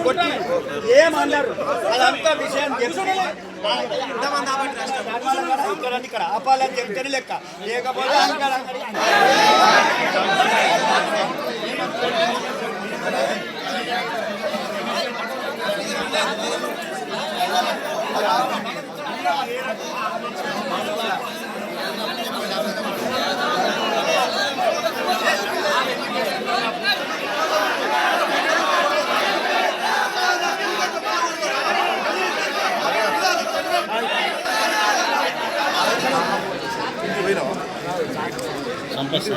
కొట్టి ఏమన్నారు అదంతా విషయం ఇక్కడ ఆపాలని చెప్తే లెక్క లేకపోతే సంపత్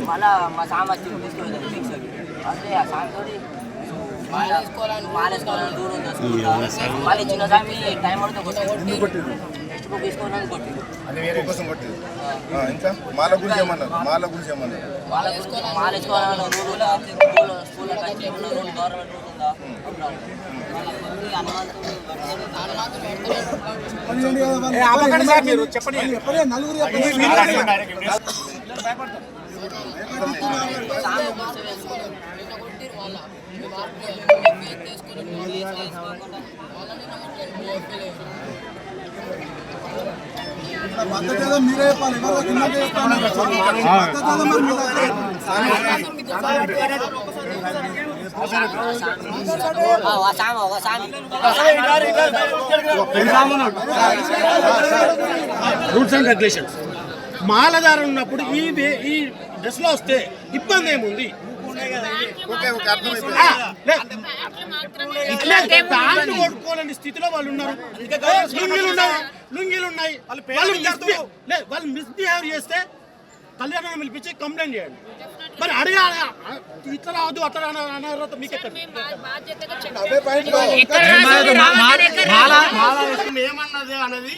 మళ్ళా మా సామర్థ్యం తీసుకెళ్తాం శిక్షకి అంటే ఆ సాంతోడి మాలేసుకోవాలని దూరం మళ్ళీ చిన్న సామి టైం పడితే కొట్టాడు టెక్స్ట్ బుక్ తీసుకోవాలని కొట్టాడు అది వేరే కోసం కొట్టింది ఇంకా మాల గురించి ఏమన్నారు మాలేసుకోవాలని స్కూల్లో గవర్నమెంట్ ఉందా మీరే చెప్పాలి రూల్స్ అండ్ రెగ్యులేషన్స్ మాలదారు ఉన్నప్పుడు ఈ డ్రెస్ లో వస్తే ఇబ్బంది ఏముంది? కొట్టుకోవాలని స్థితిలో వాళ్ళు ఉన్నారు. లుంగీలు ఉన్నాయి. వాళ్ళు మిస్బిహేవ్ చేస్తే కళ్యాణం పిలిపించి కంప్లైంట్ చేయండి. మరి అడగాలి ఇట్లా రావద్దు అట్లా అన్నారు మీకెక్కడ ఏమన్నది అనేది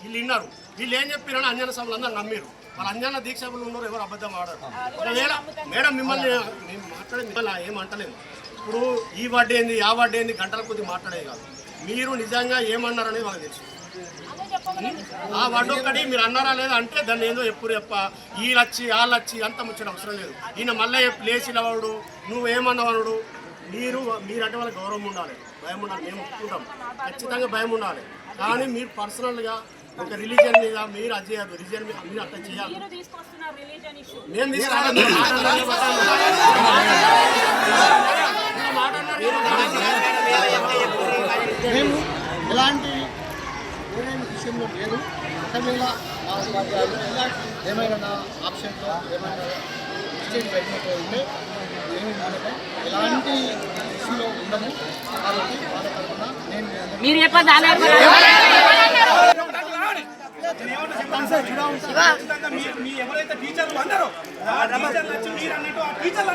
వీళ్ళు విన్నారు. వీళ్ళు ఏం చెప్పారని అంజన సభలు అందరూ నమ్మారు. వాళ్ళు అంజన దీక్షలు ఉన్నారు, ఎవరు అబద్ధం ఆడారు. ఒకవేళ మేడం మిమ్మల్ని మిమ్మల్ని ఏమంటలేదు. ఇప్పుడు ఈ వడ్డీ ఏంది ఆ వడ్డీ ఏంది గంటల కొద్ది మాట్లాడేది కాదు. మీరు నిజంగా ఏమన్నారనేది వాళ్ళకి తెలుసు. ఆ వడ్డీ ఒక్కటి మీరు అన్నారా లేదా అంటే దాన్ని ఏదో ఎప్పుడు వీళ్ళొచ్చి వాళ్ళొచ్చి అంత ముచ్చడం అవసరం లేదు. ఈయన మళ్ళీ లేచిన వాడు నువ్వు ఏమన్నవాడు మీరంటే వాళ్ళకి గౌరవం ఉండాలి, భయం ఉండాలి. మేము ఒప్పుకుంటాం, ఖచ్చితంగా భయం ఉండాలి. కానీ మీరు పర్సనల్గా ఒక రిలీజియన్ మీద మీరు అది చేయదు. రిలీజియన్ మీద మీరు అట్లా చేయాలి. నేను మేము ఎలాంటి విషయంలో లేదు. ఒకవేళ ఏమైనా నా ఆప్షన్తో ఏమైనా మిస్టేక్ పెట్టినట్టు ఉంటే ఏమి మనకు ఎలాంటి ఇష్యూలో ఉండము. కాబట్టి వాళ్ళ తరఫున నేను ఎవరైతే టీచర్లు అన్నారో మీరు అన్నట్టు ఆ టీచర్లు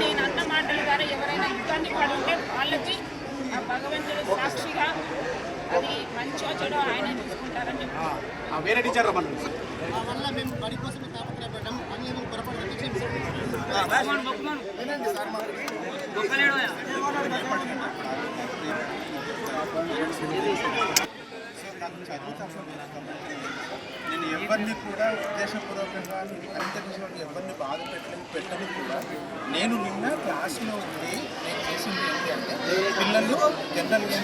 నేను అన్న మాటల ద్వారా ఎవరైనా ఇబ్బంది పడుంటే వాళ్ళకి భగవంతుడు సాక్షిగా అది మంచిగా చెడు ఆయన చూసుకుంటారని చెప్పి వేరే టీచర్ వల్ల మేము బడి కోసం తాపత్రయపడ్డాం. అని ఏదో పొరపాటు నేను ఎవరిని కూడా ఉద్దేశపూర్వకంగా అంతర్జాతీయ ఎవరిని బాధ పెట్టని కూడా నేను నిన్న క్లాస్లో ఉండి నేను చేసింది ఏంటి అంటే పిల్లలు జనరల్గా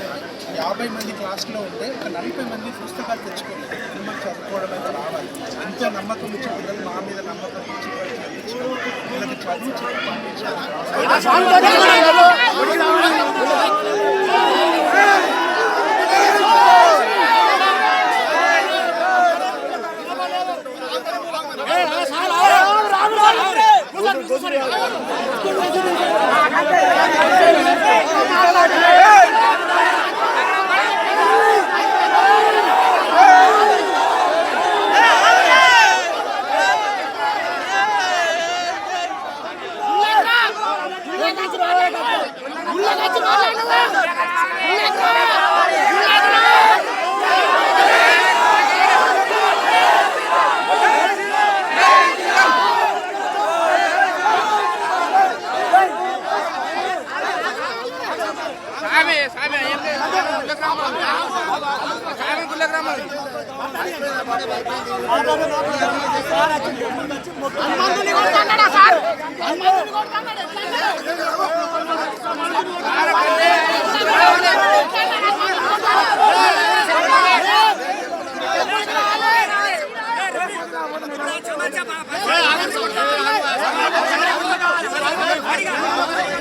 50 మంది క్లాస్లో ఉంటే ఒక 40 మంది పుస్తకాలు తెచ్చుకోలేదు. పిల్లలు చదువుకోవడం అయితే రావాలి. ఎంతో నమ్మకం ఇచ్చి పిల్లలు మా మీద నమ్మకం ఇచ్చి వీళ్ళకి చదువు చెప్పి పంపించాలి.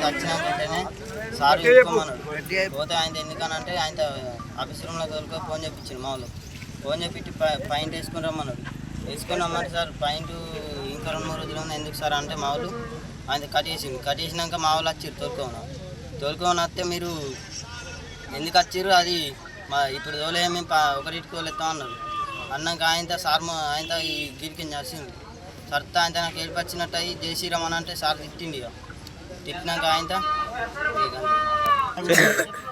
వచ్చినాకంటేనే సార్ చూసుకోమన్నాడు. పోతే ఆయన ఎందుకనంటే ఆయన ఆఫీస్ రూమ్లో తోలుకో ఫోన్ చెప్పించింది మా వాళ్ళు. ఫోన్ చెప్పి పాయింట్ వేసుకుని రమ్మన్నాడు. వేసుకొని రమ్మని సార్ పాయింట్ ఇంకా 2-3 రోజులు ఉంది ఎందుకు సార్ అంటే మా వాళ్ళు ఆయన కట్ చేసింది. కట్ చేసినాక మా వాళ్ళు వచ్చారు తోలుకోమని వస్తే మీరు ఎందుకు వచ్చారు అది మా ఇప్పుడు తోలే మేము 1 తోలేస్తాం అన్నారు. అన్నాక ఆయనతో సార్ ఆయనతో ఈ గిరికి చేసింది. సర్తా ఆయనతో నాకు ఏర్పచ్చినట్టు అయ్యి జయశ్రీరామ్ అని అంటే సార్ తిట్టిండి. ఇక తిట్టినాక ఆయనతో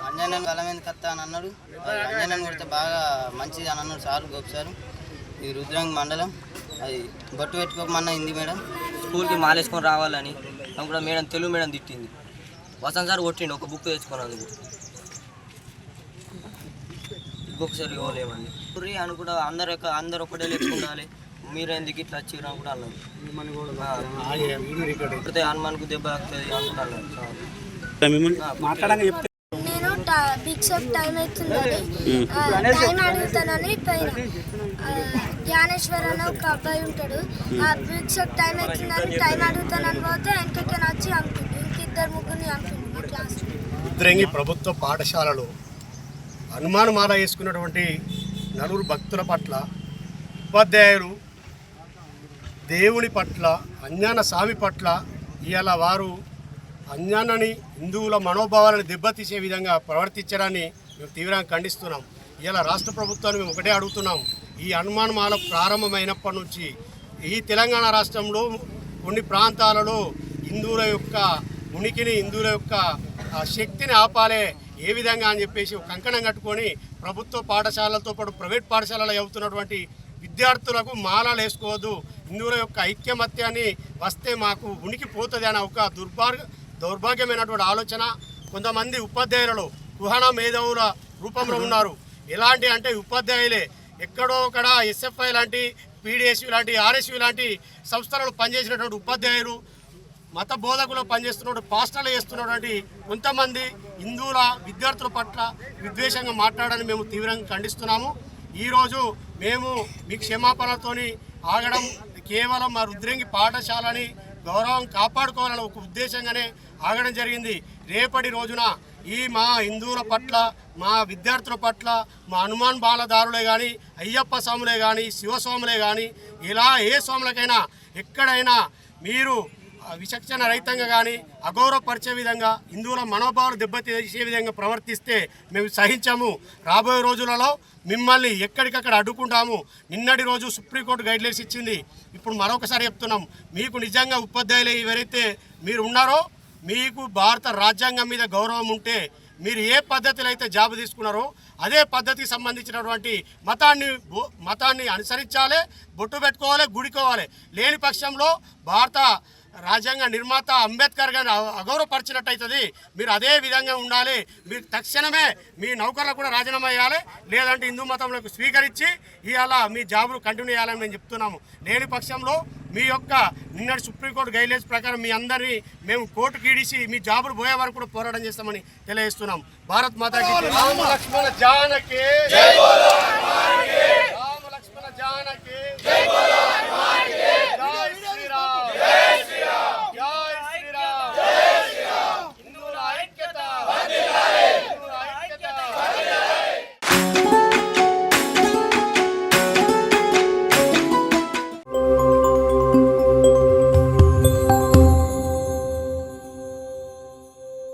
అంజనని గల మీద కత్తా అని అన్నాడు. అంజనని కొడితే బాగా మంచిది అని అన్నాడు సార్ గోపి సార్. ఇది రుద్రంగి మండలం. అది బొట్టు పెట్టుకోకమన్నా హిందీ మేడం స్కూల్కి మాలేసుకొని రావాలని కూడా మేడం తెలుగు మేడం తిట్టింది. వసంత్ సార్ కొట్టిండు ఒక బుక్ తెచ్చుకున్నందుకు. ఇంకొకసారి ఇవ్వలేమండి అని కూడా అందరు ఒకటే లేచుకుండాలి. మీరు ఎందుకు ఇట్లా వచ్చారు అని కూడా అన్నారు. హనుమాన్కు దెబ్బ తాకుతుంది అనుకుంటున్నారు. నేను బిగ్ షాప్ టైం అవుతుందని టైం అడుగుతానని పోయినా. జ్ఞానేశ్వర్ అనే ఒక అబ్బాయి ఉంటాడు. ఆ బిగ్ షాప్ టైం అవుతుందని టైం అడుగుతానని పోతే వెనకకి వచ్చి చంపిండు. ఇంకిద్దరు ముగ్గురిని చంపిండు మా క్లాస్. రుద్రంగి ప్రభుత్వ పాఠశాలలో హనుమాన్ మాల వేసుకున్నటువంటి 4 భక్తుల పట్ల ఉపాధ్యాయులు దేవుని పట్ల అజ్ఞాన స్వామి పట్ల ఇవాళ వారు అజ్ఞానాన్ని హిందువుల మనోభావాలను దెబ్బతీసే విధంగా ప్రవర్తించడాన్ని మేము తీవ్రంగా ఖండిస్తున్నాం. ఇవాళ రాష్ట్ర ప్రభుత్వాన్ని మేము ఒకటే అడుగుతున్నాం. ఈ హనుమాన్ మాల ప్రారంభమైనప్పటి నుంచి ఈ తెలంగాణ రాష్ట్రంలో కొన్ని ప్రాంతాలలో హిందువుల యొక్క ఉనికిని హిందువుల యొక్క శక్తిని ఆపాలే ఏ విధంగా అని చెప్పేసి ఒక కంకణం కట్టుకొని ప్రభుత్వ పాఠశాలలతో పాటు ప్రైవేట్ పాఠశాలలో చదువుతున్నటువంటి విద్యార్థులకు మాలలు వేసుకోవద్దు, హిందువుల యొక్క ఐక్యమత్యాన్ని వస్తే మాకు ఉనికి పోతుంది అనే ఒక దౌర్భాగ్యమైనటువంటి ఆలోచన కొంతమంది ఉపాధ్యాయులలో కుహన మేధావుల రూపంలో ఉన్నారు. ఎలాంటి అంటే ఉపాధ్యాయులే ఎక్కడో ఒకడ ఎస్ఎఫ్ఐ లాంటి పీడిఎస్యు లాంటి ఆర్ఎస్యు లాంటి సంస్థలలో పనిచేసినటువంటి ఉపాధ్యాయులు మత బోధకులు పనిచేస్తున్నటువంటి పాస్టర్లు చేస్తున్నటువంటి కొంతమంది హిందువుల విద్యార్థుల పట్ల విద్వేషంగా మాట్లాడాలని మేము తీవ్రంగా ఖండిస్తున్నాము. ఈరోజు మేము మీ క్షమాపణతోని ఆగడం కేవలం మా రుద్రంగి పాఠశాలని గౌరవం కాపాడుకోవాలని ఒక ఉద్దేశంగానే ఆగడం జరిగింది. రేపటి రోజున ఈ మా హిందువుల పట్ల మా విద్యార్థుల పట్ల మా హనుమాన్ బాలదారులే కానీ అయ్యప్ప స్వాములే కానీ శివస్వాములే కానీ ఇలా ఏ స్వాములకైనా ఎక్కడైనా మీరు విచక్షణ రహితంగా కానీ అగౌరవపరిచే విధంగా హిందువుల మనోభావాలు దెబ్బతీసే విధంగా ప్రవర్తిస్తే మేము సహించాము. రాబోయే రోజులలో మిమ్మల్ని ఎక్కడికక్కడ అడ్డుకుంటాము. నిన్నటి రోజు సుప్రీంకోర్టు గైడ్లైన్స్ ఇచ్చింది. ఇప్పుడు మరొకసారి చెప్తున్నాం, మీకు నిజంగా ఉపాధ్యాయులు ఎవరైతే మీరు ఉన్నారో మీకు భారత రాజ్యాంగం మీద గౌరవం ఉంటే మీరు ఏ పద్ధతిలో అయితే జాబ్ తీసుకున్నారో అదే పద్ధతికి సంబంధించినటువంటి మతాన్ని అనుసరించాలి, బొట్టు పెట్టుకోవాలి, గుడికోవాలి. లేని పక్షంలో భారత రాజ్యాంగ నిర్మాత అంబేద్కర్ గారిని అగౌరవపరిచినట్టు అవుతుంది. మీరు అదే విధంగా ఉండాలి. మీరు తక్షణమే మీ నౌకర్లకు కూడా రాజీనామా చేయాలి, లేదంటే హిందూ మతంలోకి స్వీకరించి ఇవాళ మీ జాబులు కంటిన్యూ చేయాలని మేము చెప్తున్నాము. లేని పక్షంలో మీ యొక్క నిన్నటి సుప్రీంకోర్టు గైడ్లైన్స్ ప్రకారం మీ అందరినీ మేము కోర్టుకి ఈడిసి మీ జాబులు పోయే వరకు కూడా పోరాటం చేస్తామని తెలియజేస్తున్నాం. భారత్ మాతాకి జై.